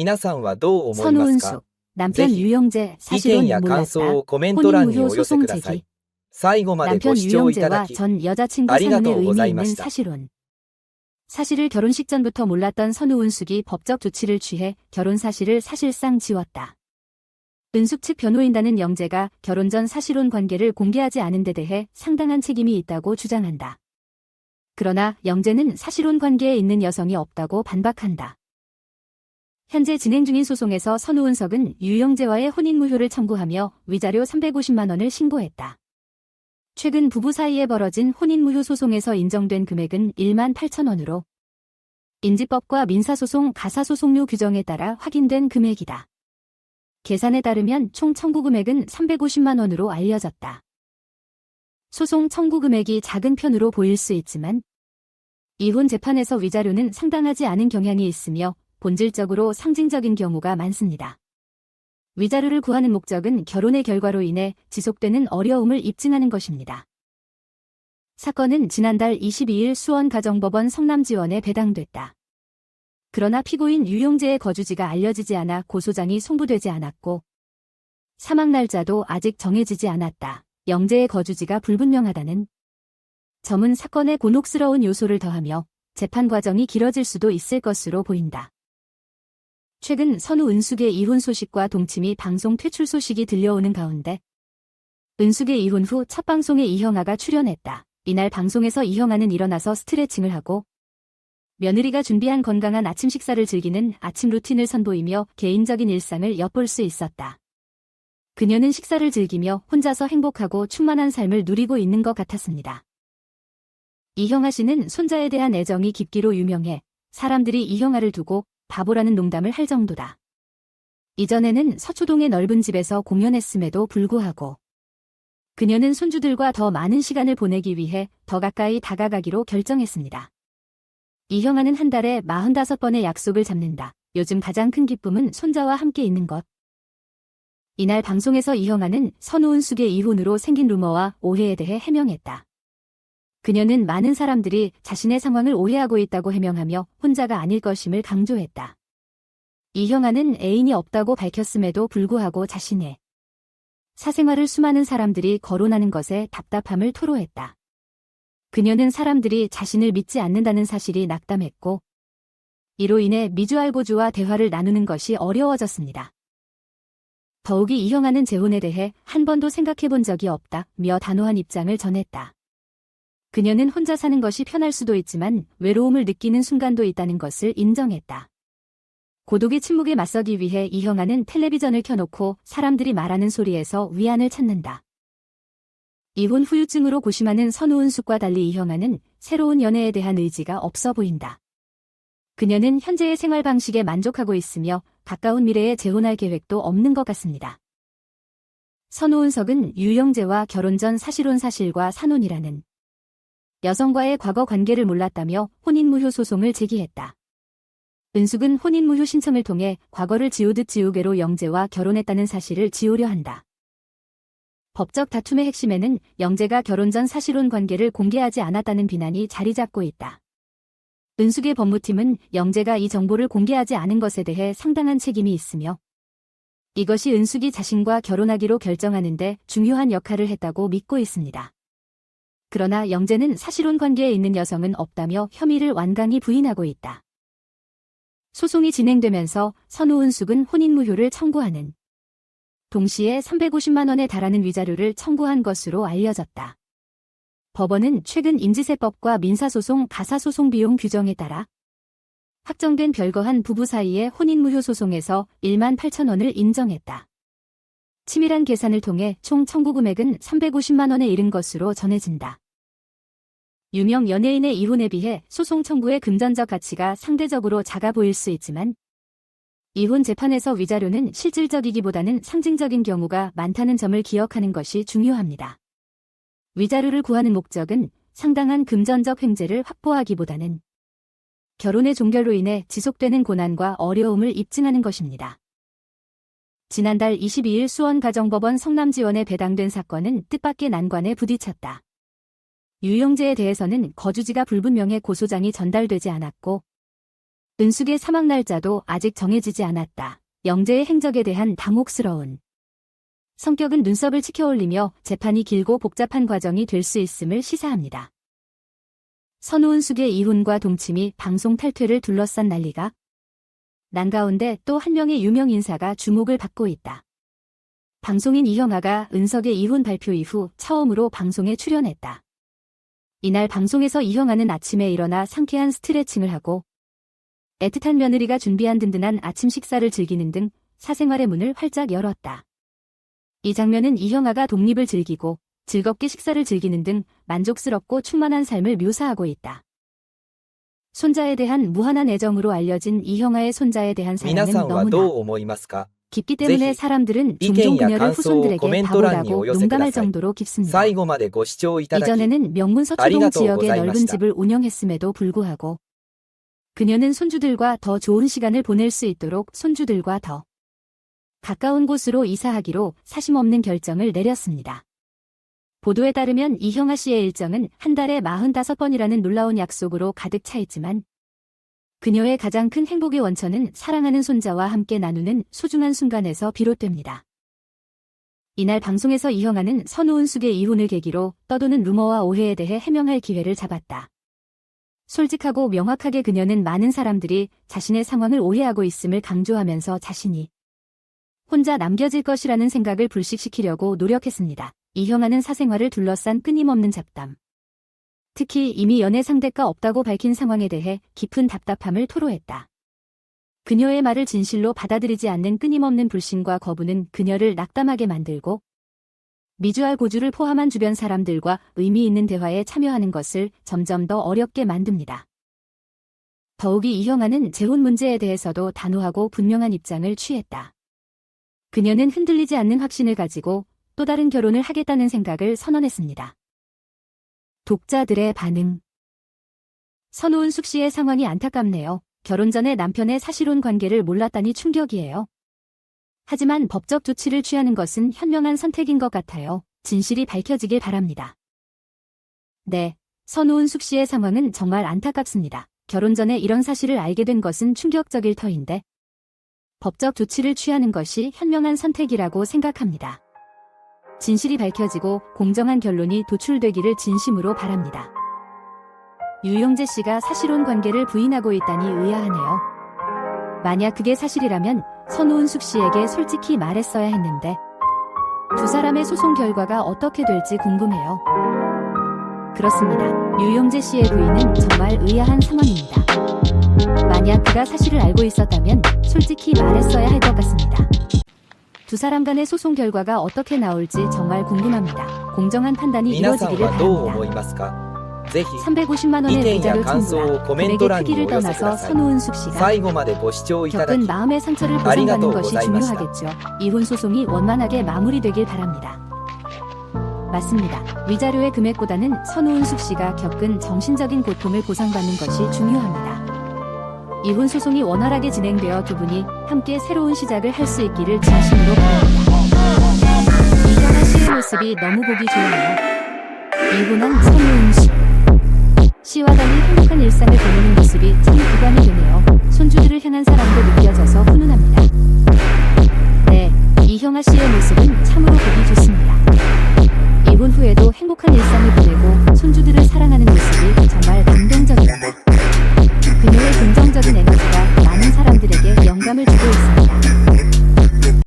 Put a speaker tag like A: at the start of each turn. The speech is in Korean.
A: 皆さんはどう思いますか
B: 선우은숙, 남편
A: ぜひ
B: 유영재,
A: 意
B: 사실은
A: 見や感
B: 몰랐다.
A: 想をコメント欄にお
B: 혼인무효
A: 寄せ
B: 소송
A: ください。
B: 제기.
A: 最後までご
B: 남편
A: 視聴いただ
B: 유영재와
A: き
B: 전 여자친구
A: ありが
B: 산혼의
A: とうござ
B: 의미
A: いま
B: 있는
A: した。
B: 사실혼. 사실을 결혼식 전부터 몰랐던 선우은숙이 법적 조치를 취해 결혼 사실을 사실상 지웠다. 은숙 측 변호인단은 영재가 결혼 전 사실혼 관계를 공개하지 않은 데 대해 상당한 책임이 있다고 주장한다. 그러나 영재는 사실혼 관계에 있는 여성이 없다고 반박한다. 현재 진행 중인 소송에서 선우은석은 유영재와의 혼인무효를 청구하며 위자료 350만 원을 신고했다. 최근 부부 사이에 벌어진 혼인무효 소송에서 인정된 금액은 1만 8천 원으로 인지법과 민사소송, 가사소송료 규정에 따라 확인된 금액이다. 계산에 따르면 총 청구 금액은 350만 원으로 알려졌다. 소송 청구 금액이 작은 편으로 보일 수 있지만 이혼 재판에서 위자료는 상당하지 않은 경향이 있으며 본질적으로 상징적인 경우가 많습니다. 위자료를 구하는 목적은 결혼의 결과로 인해 지속되는 어려움을 입증하는 것입니다. 사건은 지난달 22일 수원가정법원 성남지원에 배당됐다. 그러나 피고인 유영재의 거주지가 알려지지 않아 고소장이 송부되지 않았고 사망 날짜도 아직 정해지지 않았다. 영재의 거주지가 불분명하다는 점은 사건에 곤혹스러운 요소를 더하며 재판 과정이 길어질 수도 있을 것으로 보인다. 최근 선우은숙의 이혼 소식과 동치미 방송 퇴출 소식이 들려오는 가운데 은숙의 이혼 후 첫 방송에 이형아가 출연했다. 이날 방송에서 이형아는 일어나서 스트레칭을 하고 며느리가 준비한 건강한 아침 식사를 즐기는 아침 루틴을 선보이며 개인적인 일상을 엿볼 수 있었다. 그녀는 식사를 즐기며 혼자서 행복하고 충만한 삶을 누리고 있는 것 같았습니다. 이형아 씨는 손자에 대한 애정이 깊기로 유명해 사람들이 이형아를 두고 바보라는 농담을 할 정도다. 이전에는 서초동의 넓은 집에서 공연했음에도 불구하고 그녀는 손주들과 더 많은 시간을 보내기 위해 더 가까이 다가가기로 결정했습니다. 이형아는 한 달에 45번의 약속을 잡는다. 요즘 가장 큰 기쁨은 손자와 함께 있는 것. 이날 방송에서 이형아는 선우은숙의 이혼으로 생긴 루머와 오해에 대해 해명했다. 그녀는 많은 사람들이 자신의 상황을 오해하고 있다고 해명하며 혼자가 아닐 것임을 강조했다. 이형아는 애인이 없다고 밝혔음에도 불구하고 자신의 사생활을 수많은 사람들이 거론하는 것에 답답함을 토로했다. 그녀는 사람들이 자신을 믿지 않는다는 사실이 낙담했고 이로 인해 미주알고주와 대화를 나누는 것이 어려워졌습니다. 더욱이 이형아는 재혼에 대해 한 번도 생각해 본 적이 없다며 단호한 입장을 전했다. 그녀는 혼자 사는 것이 편할 수도 있지만 외로움을 느끼는 순간도 있다는 것을 인정했다. 고독의 침묵에 맞서기 위해 이형아는 텔레비전을 켜놓고 사람들이 말하는 소리에서 위안을 찾는다. 이혼 후유증으로 고심하는 선우은숙과 달리 이형아는 새로운 연애에 대한 의지가 없어 보인다. 그녀는 현재의 생활 방식에 만족하고 있으며 가까운 미래에 재혼할 계획도 없는 것 같습니다. 선우은석은 유영재와 결혼 전 사실혼 사실과 산혼이라는 여성과의 과거 관계를 몰랐다며 혼인무효 소송을 제기했다. 은숙은 혼인무효 신청을 통해 과거를 지우듯 지우개로 영재와 결혼했다는 사실을 지우려 한다. 법적 다툼의 핵심에는 영재가 결혼 전 사실혼 관계를 공개하지 않았다는 비난이 자리 잡고 있다. 은숙의 법무팀은 영재가 이 정보를 공개하지 않은 것에 대해 상당한 책임이 있으며 이것이 은숙이 자신과 결혼하기로 결정하는 데 중요한 역할을 했다고 믿고 있습니다. 그러나 영재는 사실혼 관계에 있는 여성은 없다며 혐의를 완강히 부인하고 있다. 소송이 진행되면서 선우은숙은 혼인무효를 청구하는 동시에 350만 원에 달하는 위자료를 청구한 것으로 알려졌다. 법원은 최근 임지세법과 민사소송, 가사소송 비용 규정에 따라 확정된 별거한 부부 사이의 혼인무효 소송에서 1만 8천 원을 인정했다. 치밀한 계산을 통해 총 청구 금액은 350만 원에 이른 것으로 전해진다. 유명 연예인의 이혼에 비해 소송 청구의 금전적 가치가 상대적으로 작아 보일 수 있지만 이혼 재판에서 위자료는 실질적이기보다는 상징적인 경우가 많다는 점을 기억하는 것이 중요합니다. 위자료를 구하는 목적은 상당한 금전적 횡재를 확보하기보다는 결혼의 종결로 인해 지속되는 고난과 어려움을 입증하는 것입니다. 지난달 22일 수원가정법원 성남지원에 배당된 사건은 뜻밖의 난관에 부딪혔다. 유영재에 대해서는 거주지가 불분명해 고소장이 전달되지 않았고 은숙의 사망 날짜도 아직 정해지지 않았다. 영재의 행적에 대한 당혹스러운 성격은 눈썹을 치켜올리며 재판이 길고 복잡한 과정이 될 수 있음을 시사합니다. 선우은숙의 이혼과 동침이 방송 탈퇴를 둘러싼 난리가 난 가운데 또 한 명의 유명 인사가 주목을 받고 있다. 방송인 이형아가 은석의 이혼 발표 이후 처음으로 방송에 출연했다. 이날 방송에서 이형아는 아침에 일어나 상쾌한 스트레칭을 하고 애틋한 며느리가 준비한 든든한 아침 식사를 즐기는 등 사생활의 문을 활짝 열었다. 이 장면은 이형아가 독립을 즐기고 즐겁게 식사를 즐기는 등 만족스럽고 충만한 삶을 묘사하고 있다. 손자에 대한 무한한 애정으로 알려진 이형아의 손자에 대한
A: 皆
B: 사랑은
A: さんは
B: 너무나
A: どう思いますか
B: 깊기 때문에
A: ぜひ
B: 사람들은
A: 意見
B: 종종
A: や
B: 그녀를
A: 感想を
B: 후손들에게
A: コメント欄に
B: 바보라고
A: お寄せくだ
B: 농담할
A: さい。
B: 정도로 깊습니다.
A: 最後までご視聴いただき
B: 이전에는 명문 서초동
A: 아리가또
B: 지역의 넓은
A: 고자이마시다.
B: 집을 운영했음에도 불구하고 그녀는 손주들과 더 좋은 시간을 보낼 수 있도록 손주들과 더 가까운 곳으로 이사하기로 사심없는 결정을 내렸습니다. 보도에 따르면 이형아 씨의 일정은 한 달에 45번이라는 놀라운 약속으로 가득 차 있지만 그녀의 가장 큰 행복의 원천은 사랑하는 손자와 함께 나누는 소중한 순간에서 비롯됩니다. 이날 방송에서 이형아는 선우은숙의 이혼을 계기로 떠도는 루머와 오해에 대해 해명할 기회를 잡았다. 솔직하고 명확하게 그녀는 많은 사람들이 자신의 상황을 오해하고 있음을 강조하면서 자신이 혼자 남겨질 것이라는 생각을 불식시키려고 노력했습니다. 이형아는 사생활을 둘러싼 끊임없는 잡담, 특히 이미 연애 상대가 없다고 밝힌 상황에 대해 깊은 답답함을 토로했다. 그녀의 말을 진실로 받아들이지 않는 끊임없는 불신과 거부는 그녀를 낙담하게 만들고 미주알 고주를 포함한 주변 사람들과 의미 있는 대화에 참여하는 것을 점점 더 어렵게 만듭니다. 더욱이 이형아는 재혼 문제에 대해서도 단호하고 분명한 입장을 취했다. 그녀는 흔들리지 않는 확신을 가지고 또 다른 결혼을 하겠다는 생각을 선언했습니다. 독자들의 반응. 선우은숙 씨의 상황이 안타깝네요. 결혼 전에 남편의 사실혼 관계를 몰랐다니 충격이에요. 하지만 법적 조치를 취하는 것은 현명한 선택인 것 같아요. 진실이 밝혀지길 바랍니다. 네, 선우은숙 씨의 상황은 정말 안타깝습니다. 결혼 전에 이런 사실을 알게 된 것은 충격적일 터인데 법적 조치를 취하는 것이 현명한 선택이라고 생각합니다. 진실이 밝혀지고 공정한 결론이 도출되기를 진심으로 바랍니다. 유영재 씨가 사실혼 관계를 부인하고 있다니 의아하네요. 만약 그게 사실이라면 선우은숙 씨에게 솔직히 말했어야 했는데 두 사람의 소송 결과가 어떻게 될지 궁금해요. 그렇습니다. 유영재 씨의 부인은 정말 의아한 상황입니다. 만약 그가 사실을 알고 있었다면 솔직히 말했어야 할 것 같습니다. 두 사람 간의 소송 결과가 어떻게 나올지 정말 궁금합니다. 공정한 판단이
A: 皆さん
B: 이루어지기를
A: はどう思
B: 바랍니다.
A: いますかぜひ
B: 350만
A: 意
B: 원의
A: 見や
B: 의자를
A: 感想
B: 청구한
A: をコメン
B: 금액의
A: ト欄に
B: 크기를
A: お寄せく
B: 떠나서
A: ださい。
B: 선우은숙 씨가
A: 最後までご視聴いただ
B: 겪은
A: き
B: 마음의 상처를
A: 아리가또
B: 보상받는 것이
A: 고자이마시다.
B: 중요하겠죠. 이혼 소송이 원만하게 마무리되길 바랍니다. 맞습니다. 위자료의 금액보다는 선우은숙 씨가 겪은 정신적인 고통을 보상받는 것이 중요합니다. 이혼 소송이 원활하게 진행되어 두 분이 함께 새로운 시작을 할 수 있기를 진심으로 바랍니다. 이현아 씨의 모습이 너무 보기 좋아요. 이혼한 선우은숙 씨와 달리 행복한 일상을 보내는 모습이 참 부담이 되네요. 손주들을 향한 사랑도 느껴져서 훈훈합니다. 네, 이형아 씨의 모습은 참으로 보기 좋습니다. 이혼 후에도 행복한 일상을 보내고 손주들을 사랑하는 모습이 정말 감동적입니다. 그녀의 긍정적인 에너지가 많은 사람들에게 영감을 주고 있습니다.